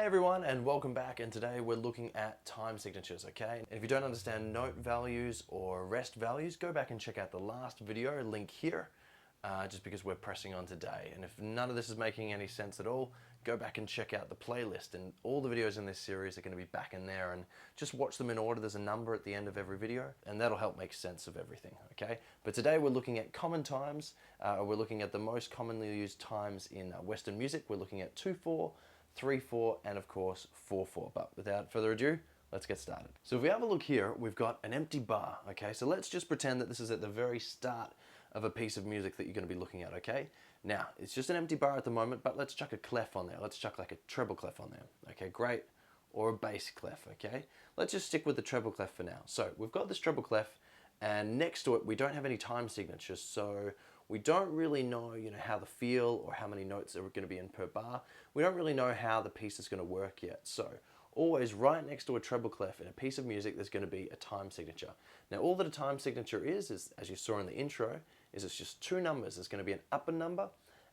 Hey everyone, and welcome back, and today we're looking at time signatures, okay? And if you don't understand note values or rest values, go back and check out the last video, link here, just because we're pressing on today. And if none of this is making any sense at all, go back and check out the playlist, and all the videos in this series are going to be back in there, and just watch them in order. There's a number at the end of every video, and that'll help make sense of everything, okay? But today we're looking at common times. We're looking at the most commonly used times in Western music. We're looking at 2/4, 3/4, and of course 4/4. But without further ado, let's get started. So if we have a look here, we've got an empty bar, okay? So let's just pretend that this is at the very start of a piece of music that you're going to be looking at, okay? Now, it's just an empty bar at the moment, but let's chuck a clef on there. Let's chuck like a treble clef on there, okay? Great. Or a bass clef, okay? Let's just stick with the treble clef for now. So we've got this treble clef, and next to it, we don't have any time signatures, so we don't really know, how the feel or how many notes are going to be in per bar. We don't really know how the piece is going to work yet. So always right next to a treble clef in a piece of music, there's going to be a time signature. Now, all that a time signature is, as you saw in the intro, is it's just two numbers. There's going to be an upper number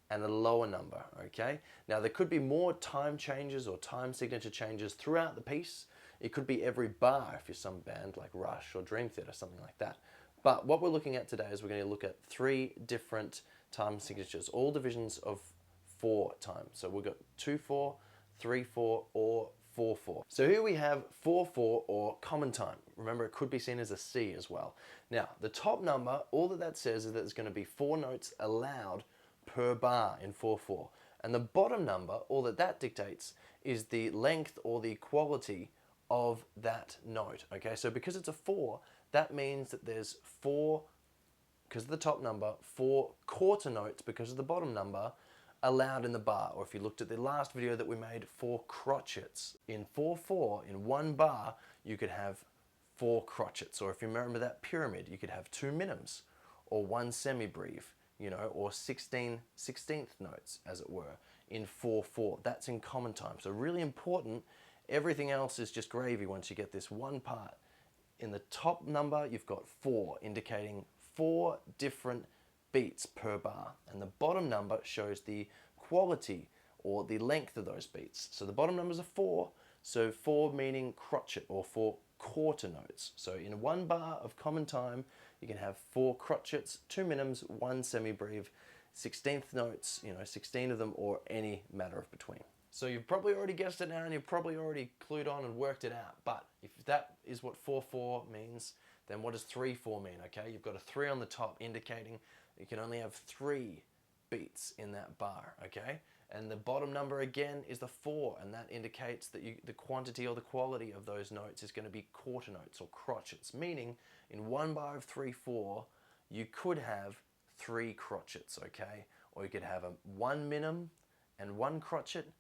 and a lower number, okay? Now, there could be more time changes or time signature changes throughout the piece. It could be every bar if you're some band like Rush or Dream Theater, something like that. But what we're looking at today is we're going to look at three different time signatures, all divisions of 4 time. So we've got 2/4, 3/4, or 4/4. So here we have 4/4 or common time. Remember, it could be seen as a C as well. Now, the top number, all that says is that there's going to be 4 notes allowed per bar in 4/4. And the bottom number, all that dictates, is the length or the quality of that note, okay? So because it's a 4, that means that there's 4, because of the top number, 4 quarter notes because of the bottom number allowed in the bar. Or if you looked at the last video that we made, 4 crotchets. In 4/4, in one bar, you could have 4 crotchets. Or if you remember that pyramid, you could have 2 minims or 1 semibreve, or 16 16th notes, as it were, in 4/4. That's in common time. So really important. Everything else is just gravy once you get this one part. In the top number, you've got 4, indicating 4 different beats per bar. And the bottom number shows the quality or the length of those beats. So the bottom numbers are 4, so 4 meaning crotchet or 4 quarter notes. So in one bar of common time, you can have 4 crotchets, 2 minims, 1 semibreve, 16th notes, 16 of them, or any matter of between. So you've probably already guessed it now, and you've probably already clued on and worked it out. But if that is what 4/4 means, then what does 3/4 mean, okay? You've got a 3 on the top, indicating you can only have 3 beats in that bar, okay? And the bottom number again is the 4, and that indicates that the quantity or the quality of those notes is going to be quarter notes or crotchets, meaning in one bar of 3/4, you could have 3 crotchets, okay? Or you could have 1 minim and 1 crotchet,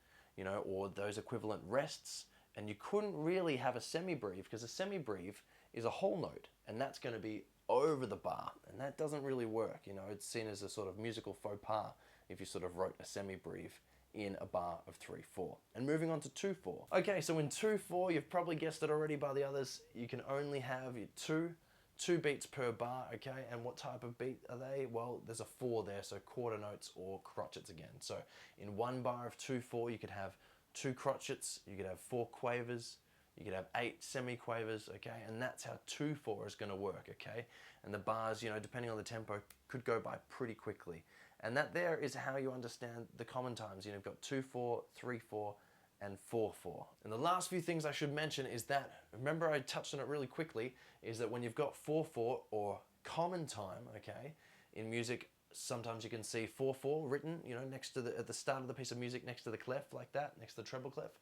or those equivalent rests, and you couldn't really have a semibreve, because a semibreve is a whole note, and that's going to be over the bar, and that doesn't really work. It's seen as a sort of musical faux pas if you sort of wrote a semibreve in a bar of 3/4. And moving on to 2/4. Okay, so in 2/4, you've probably guessed it already by the others, you can only have your two beats per bar, okay? And what type of beat are they? Well, there's a 4 there, so quarter notes or crotchets again. So in one bar of 2/4, you could have 2 crotchets, you could have 4 quavers, you could have 8 semiquavers, okay? And that's how 2/4 is going to work, okay? And the bars, depending on the tempo, could go by pretty quickly. And that there is how you understand the common times. You've got 2/4, 3/4, and 4/4. And the last few things I should mention is that, remember I touched on it really quickly, is that when you've got 4/4 or common time, okay, in music, sometimes you can see 4/4 written, next to at the start of the piece of music, next to the clef like that, next to the treble clef,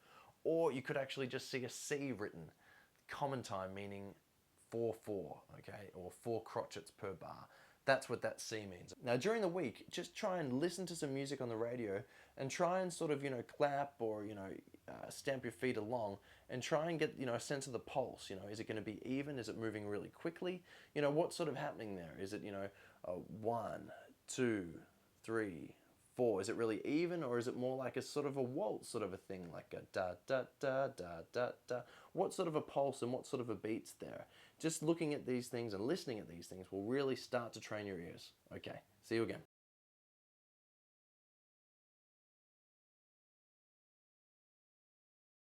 or you could actually just see a C written, common time, meaning 4/4, okay, or 4 crotchets per bar. That's what that C means. Now, during the week, just try and listen to some music on the radio and try and sort of, clap or, stamp your feet along and try and get, a sense of the pulse. Is it going to be even? Is it moving really quickly? What's sort of happening there? Is it, 1, 2, 3, 4? Is it really even, or is it more like a sort of a waltz sort of a thing, like a da da da da da da? What sort of a pulse and what sort of a beat's there? Just looking at these things and listening at these things will really start to train your ears. Okay, see you again.